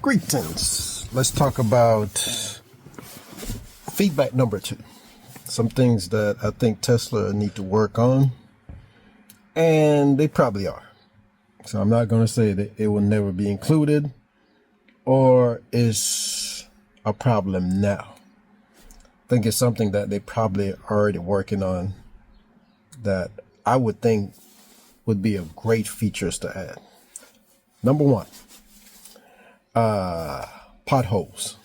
Greetings. Let's talk about feedback number 2. Some things that I think Tesla need to work on, and they probably are. So I'm not going to say that it will never be included or is a problem now. I think it's something that they probably already working on that I would think would be a great features to add. Number 1. Potholes.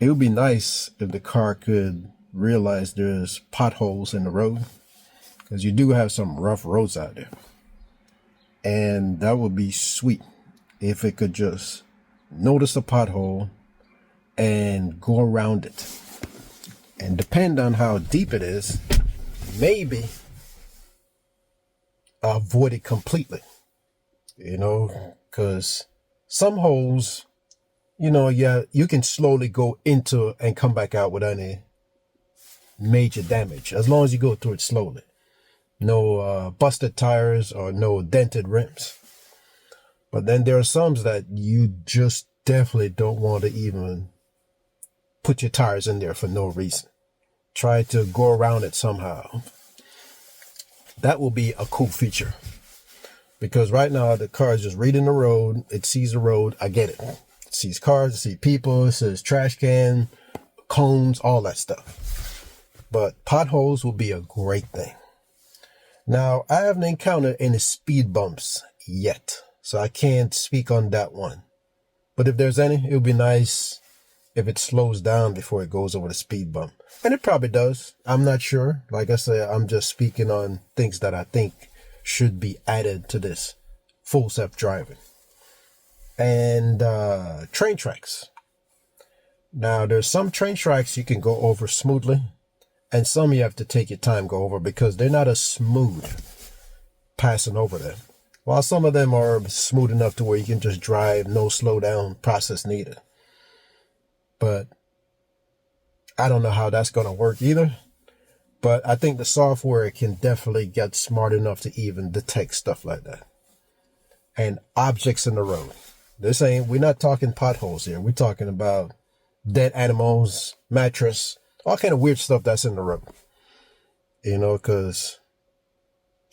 It would be nice if the car could realize there's potholes in the road, because you do have some rough roads out there. And that would be sweet if it could just notice a pothole and go around it. And depend on how deep it is, maybe avoid it completely. Because some holes, you can slowly go into and come back out without any major damage, as long as you go through it slowly. No busted tires or no dented rims. But then there are some that you just definitely don't want to even put your tires in there for no reason. Try to go around it somehow. That will be a cool feature. Because right now the car is just reading the road. It sees the road. I get it. It sees cars, it sees people, it says trash can, cones, all that stuff. But potholes will be a great thing. Now, I haven't encountered any speed bumps yet, so I can't speak on that one. But if there's any, it would be nice if it slows down before it goes over the speed bump. And it probably does. I'm not sure. Like I said, I'm just speaking on things that I think should be added to this full self-driving. And train tracks. Now, there's some train tracks you can go over smoothly, and some you have to take your time go over because they're not as smooth passing over them. While some of them are smooth enough to where you can just drive, no slow down process needed. But I don't know how that's going to work either. But I think the software can definitely get smart enough to even detect stuff like that. And objects in the road. We're not talking potholes here. We're talking about dead animals, mattress, all kind of weird stuff that's in the road. Because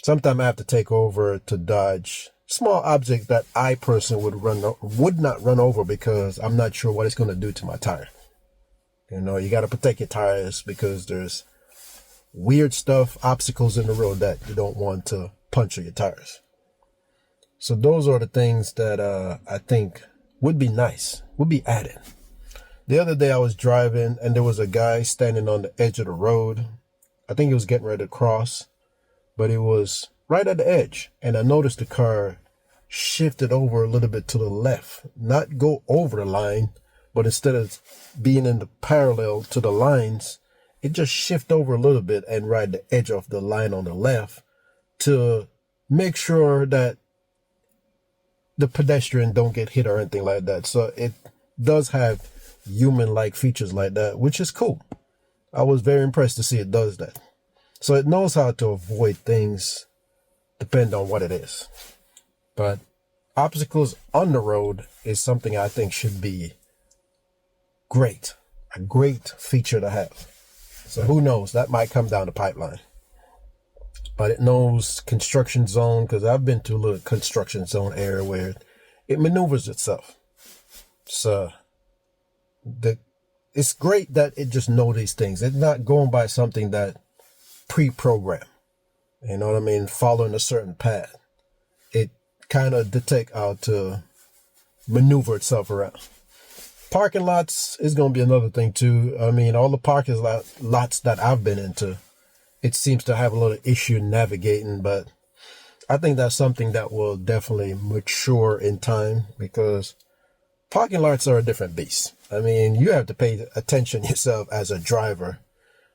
sometimes I have to take over to dodge small object that I personally would not run over because I'm not sure what it's going to do to my tire. You got to protect your tires because there's weird stuff, obstacles in the road that you don't want to puncture your tires. So those are the things that I think would be nice, would be added. The other day I was driving and there was a guy standing on the edge of the road. I think he was getting ready to cross, but it was right at the edge. And I noticed the car shifted over a little bit to the left, not go over the line, but instead of being in the parallel to the lines, it just shift over a little bit and ride the edge of the line on the left to make sure that the pedestrian don't get hit or anything like that. So it does have human-like features like that, which is cool. I was very impressed to see it does that. So it knows how to avoid things depending on what it is. But obstacles on the road is something I think should be great. A great feature to have. So who knows? That might come down the pipeline. But it knows construction zone, because I've been to a little construction zone area where it maneuvers itself. So it's great that it just knows these things. It's not going by something that pre-programmed. You know what I mean? Following a certain path. It kind of detect how to maneuver itself around. Parking lots is going to be another thing too. I mean, all the parking lots that I've been into, it seems to have a little issue navigating, but I think that's something that will definitely mature in time because parking lots are a different beast. I mean, you have to pay attention yourself as a driver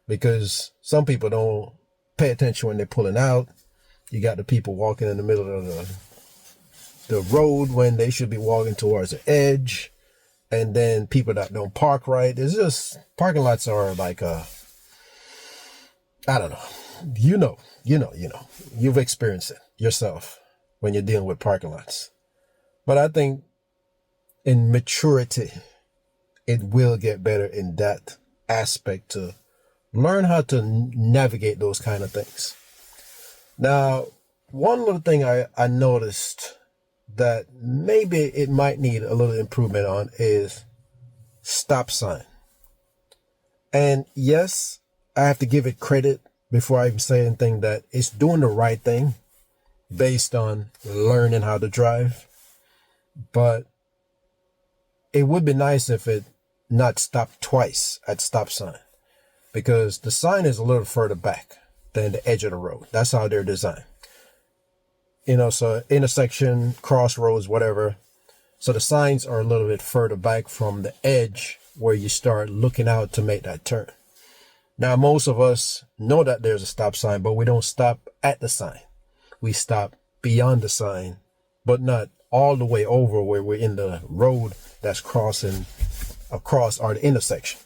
because some people don't pay attention when they're pulling out. You got the people walking in the middle of the road when they should be walking towards the edge. And then people that don't park right. It's just, parking lots are like I don't know. You've experienced it yourself when you're dealing with parking lots. But I think in maturity, it will get better in that aspect to learn how to navigate those kind of things. Now, one little thing I noticed that maybe it might need a little improvement on is stop sign. And yes, I have to give it credit before I even say anything that it's doing the right thing based on learning how to drive. But it would be nice if it not stopped twice at stop sign, because the sign is a little further back than the edge of the road. That's how they're designed. You know, so intersection, crossroads, whatever. So the signs are a little bit further back from the edge where you start looking out to make that turn. Now, most of us know that there's a stop sign, but we don't stop at the sign. We stop beyond the sign, but not all the way over where we're in the road that's crossing across our intersection.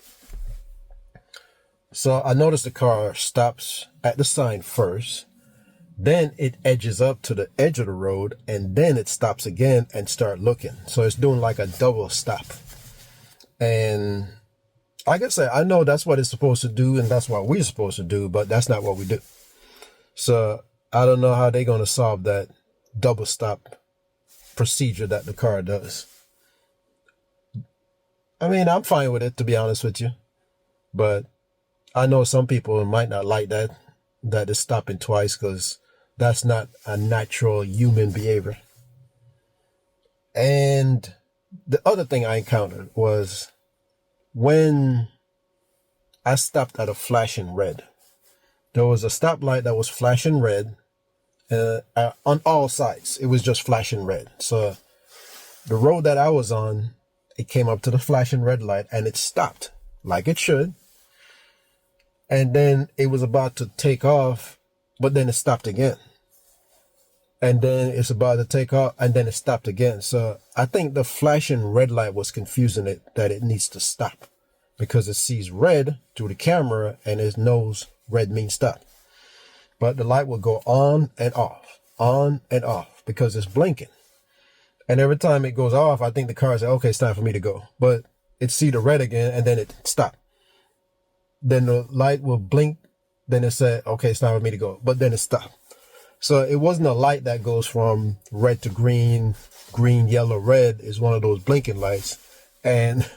So I noticed the car stops at the sign first, then it edges up to the edge of the road, and then it stops again and start looking. So it's doing like a double stop. And like I said, I know that's what it's supposed to do, and that's what we're supposed to do, but that's not what we do. So I don't know how they're going to solve that double stop procedure that the car does. I mean, I'm fine with it, to be honest with you, but I know some people might not like that it's stopping twice, because that's not a natural human behavior. And the other thing I encountered was when I stopped at a flashing red. There was a stoplight that was flashing red on all sides. It was just flashing red. So the road that I was on, it came up to the flashing red light and it stopped like it should. And then it was about to take off, but then it stopped again. And then it's about to take off, and then it stopped again. So I think the flashing red light was confusing it that it needs to stop, because it sees red through the camera and it knows red means stop. But the light will go on and off because it's blinking. And every time it goes off, I think the car says, okay, it's time for me to go. But it see the red again, and then it stopped. Then the light will blink. Then it said, okay, it's time for me to go. But then it stopped. So it wasn't a light that goes from red to green, green, yellow, red. Is one of those blinking lights. And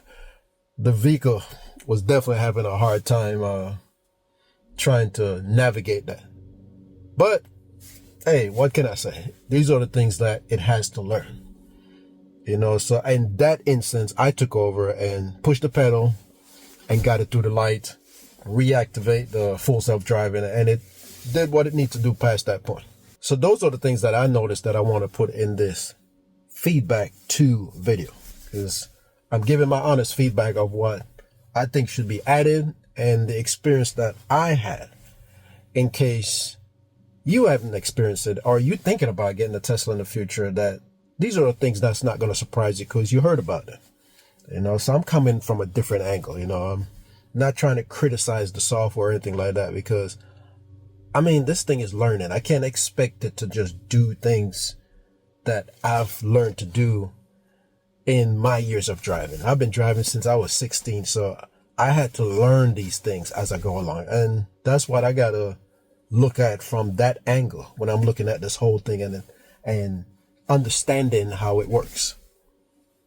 the vehicle was definitely having a hard time trying to navigate that. But hey, what can I say? These are the things that it has to learn. You know, so in that instance, I took over and pushed the pedal and got it through the light, reactivate the full self-driving, and it did what it needs to do past that point. So those are the things that I noticed that I want to put in this feedback 2 video, because I'm giving my honest feedback of what I think should be added and the experience that I had, in case you haven't experienced it or you thinking about getting a Tesla in the future, that these are the things that's not going to surprise you because you heard about it. You know, so I'm coming from a different angle. You know, I'm not trying to criticize the software or anything like that, because I mean, this thing is learning. I can't expect it to just do things that I've learned to do in my years of driving. I've been driving since I was 16, so I had to learn these things as I go along. And that's what I got to look at from that angle when I'm looking at this whole thing and understanding how it works.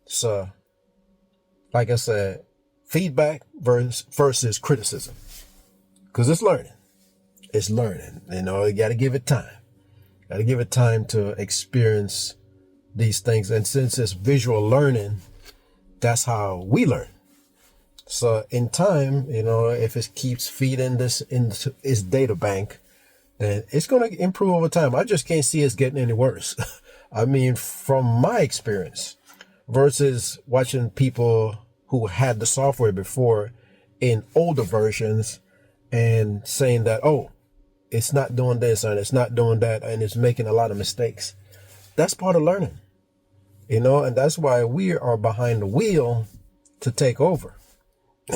So, like I said, feedback versus criticism, because it's learning. It's learning. You know, you got to give it time. Got to give it time to experience these things. And since it's visual learning, that's how we learn. So in time, you know, if it keeps feeding this into its data bank, then it's going to improve over time. I just can't see it's getting any worse. I mean, from my experience versus watching people who had the software before in older versions and saying that, oh, it's not doing this and it's not doing that and it's making a lot of mistakes. That's part of learning, you know, and that's why we are behind the wheel to take over.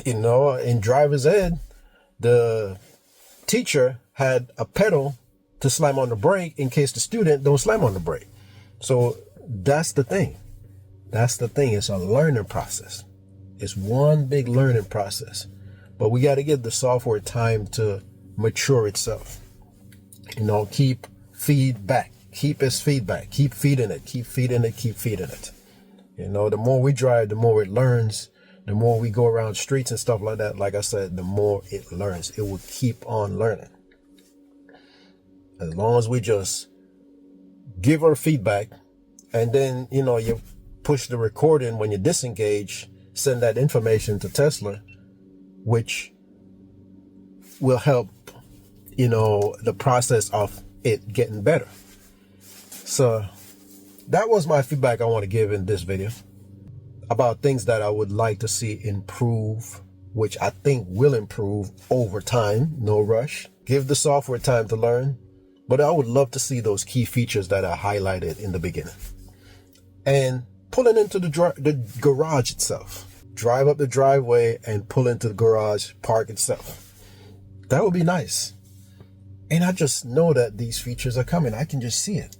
You know, in driver's ed, the teacher had a pedal to slam on the brake in case the student don't slam on the brake. So that's the thing. That's the thing. It's a learning process. It's one big learning process. But we got to give the software time to mature itself. You know, keep feedback. Keep its feedback. Keep feeding it. Keep feeding it. Keep feeding it. You know, the more we drive, the more it learns. The more we go around streets and stuff like that, like I said, the more it learns. It will keep on learning. As long as we just give our feedback, and then, you know, you push the recording when you disengage, send that information to Tesla, which will help, you know, the process of it getting better. So that was my feedback I want to give in this video about things that I would like to see improve, which I think will improve over time. No rush. Give the software time to learn. But I would love to see those key features that I highlighted in the beginning. And pulling into the garage itself. Drive up the driveway and pull into the garage, park itself. That would be nice. And I just know that these features are coming. I can just see it.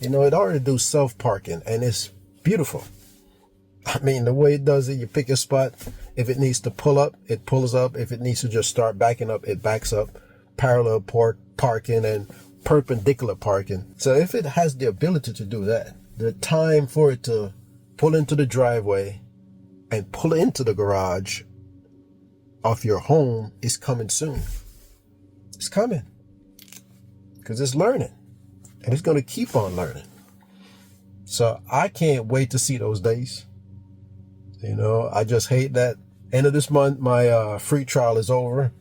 You know, it already do self-parking, and it's beautiful. I mean, the way it does it, you pick a spot. If it needs to pull up, it pulls up. If it needs to just start backing up, it backs up. Parallel parking and perpendicular parking. So if it has the ability to do that, the time for it to pull into the driveway and pull into the garage of your home is coming soon. It's coming. Because it's learning. And it's going to keep on learning. So I can't wait to see those days. You know, I just hate that end of this month, my free trial is over.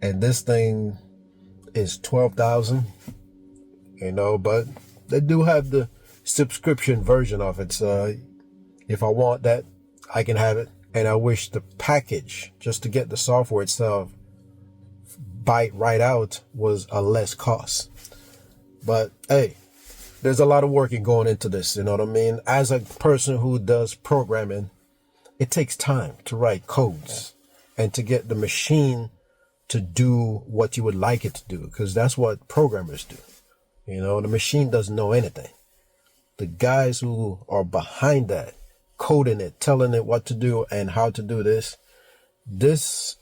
And this thing is $12,000, you know, but they do have the subscription version of it. So if I want that, I can have it. And I wish the package, just to get the software itself, bite right out, was a less cost. But hey, there's a lot of working going into this. You know what I mean? As a person who does programming, it takes time to write codes and to get the machine to do what you would like it to do, because that's what programmers do. You know, the machine doesn't know anything. The guys who are behind that, coding it, telling it what to do and how to do this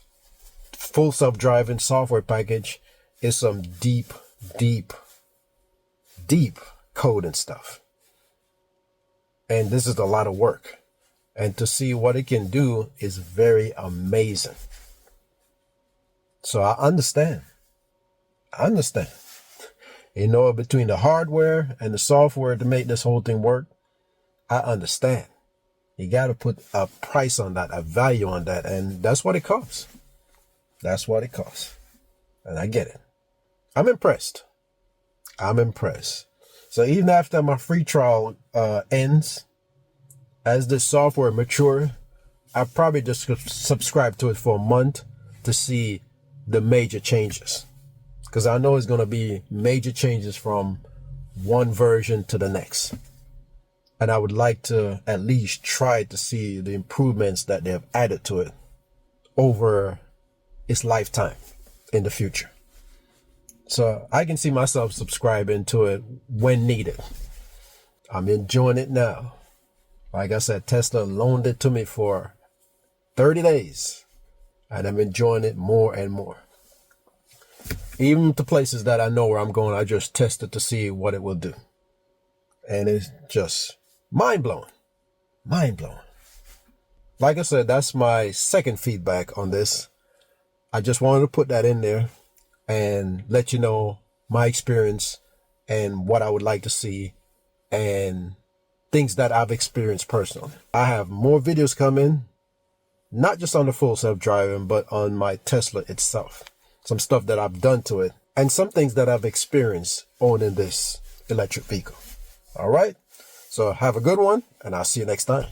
full self-driving software package is some deep code and stuff. And this is a lot of work. And to see what it can do is very amazing. So I understand. You know, between the hardware and the software to make this whole thing work, I understand. You got to put a price on that, a value on that. And that's what it costs. That's what it costs. And I get it. I'm impressed. So even after my free trial ends, as the software mature, I probably just subscribe to it for a month to see the major changes, because I know it's going to be major changes from one version to the next. And I would like to at least try to see the improvements that they have added to it over its lifetime in the future. So I can see myself subscribing to it when needed. I'm enjoying it now. Like I said, Tesla loaned it to me for 30 days. And I'm enjoying it more and more. Even to places that I know where I'm going, I just test it to see what it will do. And it's just mind-blowing. Like I said, that's my second feedback on this. I just wanted to put that in there and let you know my experience and what I would like to see and things that I've experienced personally. I have more videos coming, not just on the full self-driving, but on my Tesla itself. Some stuff that I've done to it and some things that I've experienced owning this electric vehicle. All right. So have a good one, and I'll see you next time.